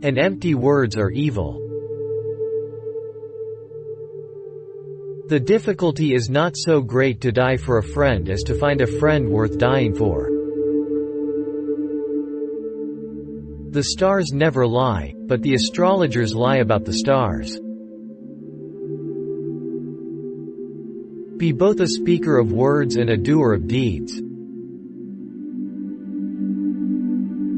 and empty words are evil. The difficulty is not so great to die for a friend as to find a friend worth dying for. The stars never lie, but the astrologers lie about the stars. Be both a speaker of words and a doer of deeds.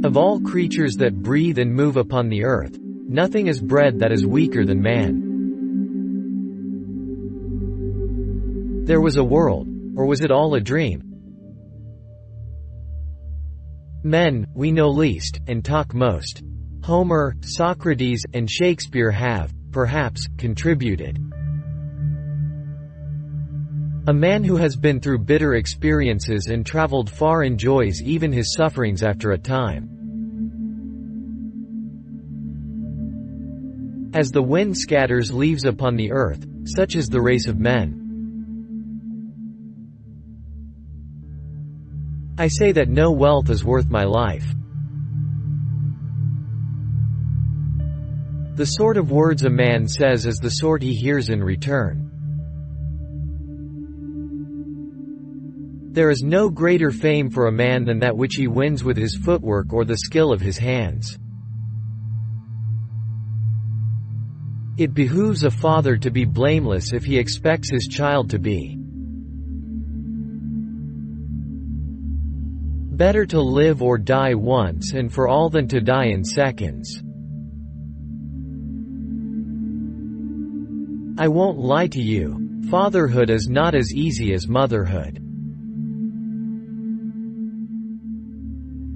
Of all creatures that breathe and move upon the earth, nothing is bred that is weaker than man. There was a world, or was it all a dream? Men, we know least, and talk most. Homer, Socrates, and Shakespeare have, perhaps, contributed. A man who has been through bitter experiences and traveled far enjoys even his sufferings after a time. As the wind scatters leaves upon the earth, such is the race of men. I say that no wealth is worth my life. The sort of words a man says is the sort he hears in return. There is no greater fame for a man than that which he wins with his footwork or the skill of his hands. It behooves a father to be blameless if he expects his child to be. Better to live or die once and for all than to die in seconds. I won't lie to you, fatherhood is not as easy as motherhood.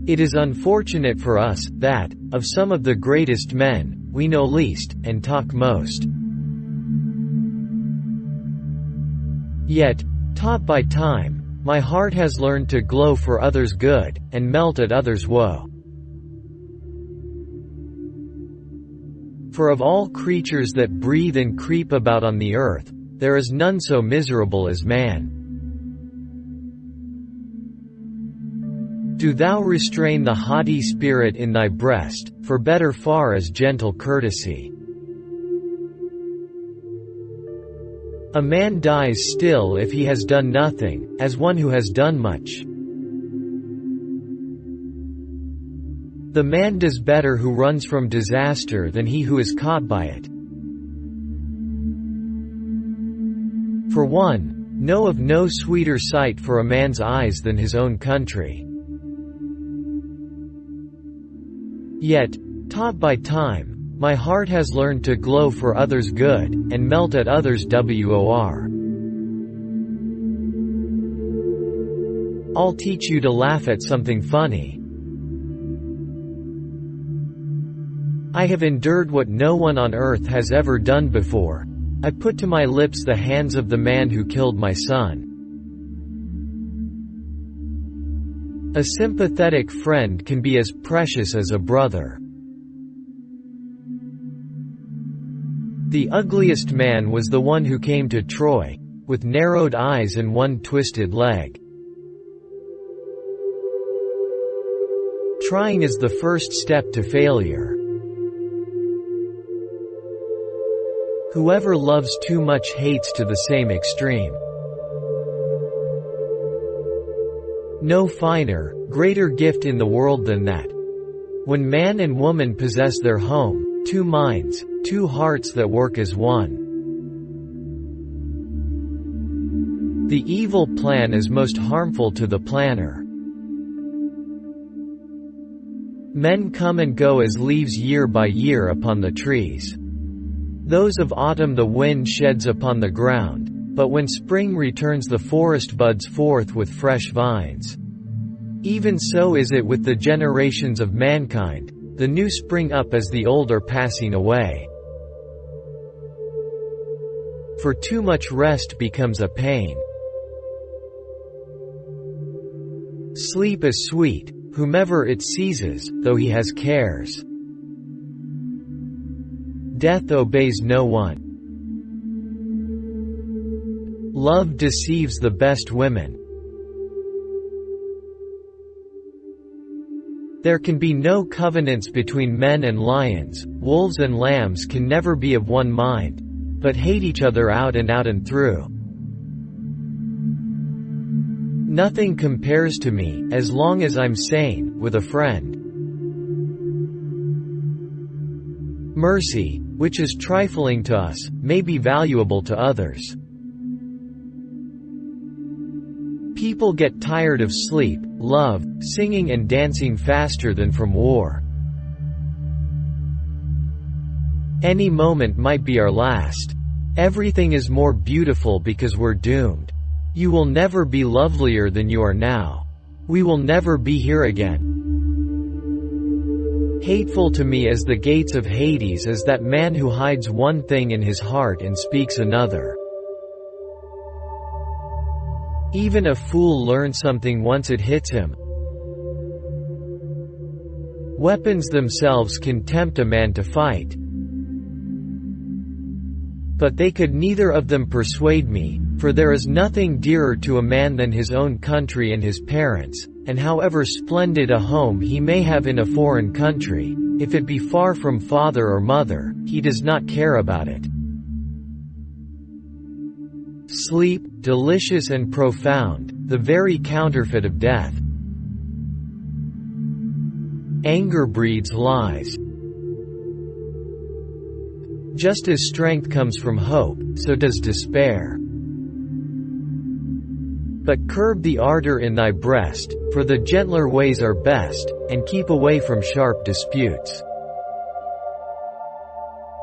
It is unfortunate for us, that, of some of the greatest men, we know least, and talk most. Yet, taught by time, my heart has learned to glow for others' good, and melt at others' woe. For of all creatures that breathe and creep about on the earth, there is none so miserable as man. Do thou restrain the haughty spirit in thy breast, for better far is gentle courtesy. A man dies still if he has done nothing, as one who has done much. The man does better who runs from disaster than he who is caught by it. For one, know of no sweeter sight for a man's eyes than his own country. Yet, taught by time, my heart has learned to glow for others' good, and melt at others' wor. I'll teach you to laugh at something funny. I have endured what no one on earth has ever done before. I put to my lips the hands of the man who killed my son. A sympathetic friend can be as precious as a brother. The ugliest man was the one who came to Troy, with narrowed eyes and one twisted leg. Trying is the first step to failure. Whoever loves too much hates to the same extreme. No finer, greater gift in the world than that. When man and woman possess their home, two minds, two hearts that work as one. The evil plan is most harmful to the planner. Men come and go as leaves year by year upon the trees. Those of autumn the wind sheds upon the ground, but when spring returns the forest buds forth with fresh vines. Even so is it with the generations of mankind, the new spring up as the old are passing away. For too much rest becomes a pain. Sleep is sweet, whomever it seizes, though he has cares. Death obeys no one. Love deceives the best women. There can be no covenants between men and lions, wolves and lambs can never be of one mind, but hate each other out and through. Nothing compares to me, as long as I'm sane, with a friend. Mercy, which is trifling to us, may be valuable to others. People get tired of sleep, love, singing and dancing faster than from war. Any moment might be our last. Everything is more beautiful because we're doomed. You will never be lovelier than you are now. We will never be here again. Hateful to me as the gates of Hades is that man who hides one thing in his heart and speaks another. Even a fool learns something once it hits him. Weapons themselves can tempt a man to fight. But they could neither of them persuade me, for there is nothing dearer to a man than his own country and his parents, and however splendid a home he may have in a foreign country, if it be far from father or mother, he does not care about it. Sleep, delicious and profound, the very counterfeit of death. Anger breeds lies. Just as strength comes from hope, so does despair. But curb the ardor in thy breast, for the gentler ways are best, and keep away from sharp disputes.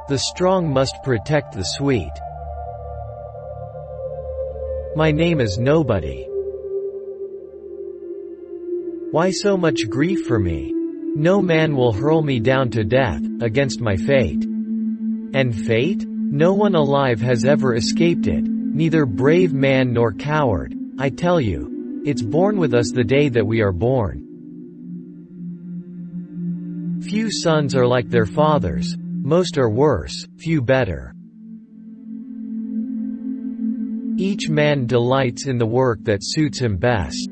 The strong must protect the sweet. My name is nobody. Why so much grief for me? No man will hurl me down to death, against my fate. And fate? No one alive has ever escaped it, neither brave man nor coward, I tell you. It's born with us the day that we are born. Few sons are like their fathers, most are worse, few better. Each man delights in the work that suits him best.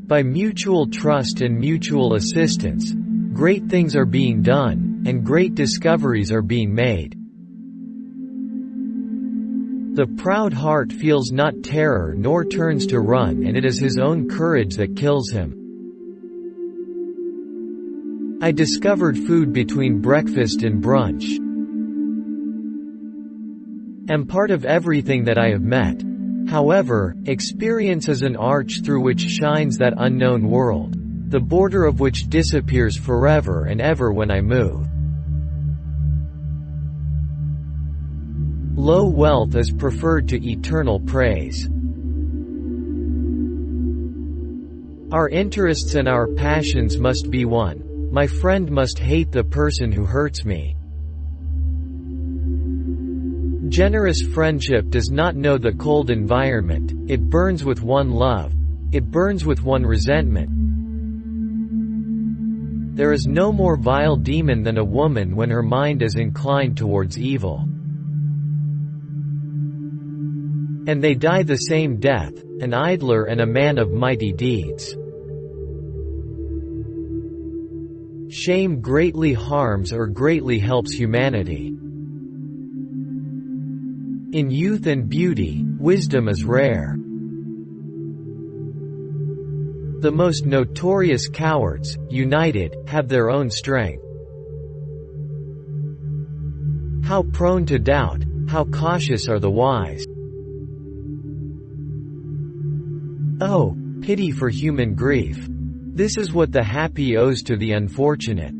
By mutual trust and mutual assistance, great things are being done, and great discoveries are being made. The proud heart feels not terror nor turns to run, and it is his own courage that kills him. I discovered food between breakfast and brunch. Am part of everything that I have met. However, experience is an arch through which shines that unknown world, the border of which disappears forever and ever when I move. Low wealth is preferred to eternal praise. Our interests and our passions must be one. My friend must hate the person who hurts me. Generous friendship does not know the cold environment, it burns with one love. It burns with one resentment. There is no more vile demon than a woman when her mind is inclined towards evil. And they die the same death, an idler and a man of mighty deeds. Shame greatly harms or greatly helps humanity. In youth and beauty, wisdom is rare. The most notorious cowards, united, have their own strength. How prone to doubt, how cautious are the wise. Oh, pity for human grief. This is what the happy owes to the unfortunate.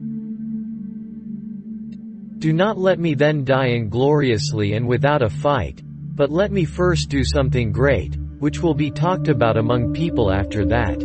Do not let me then die ingloriously and without a fight, but let me first do something great, which will be talked about among people after that.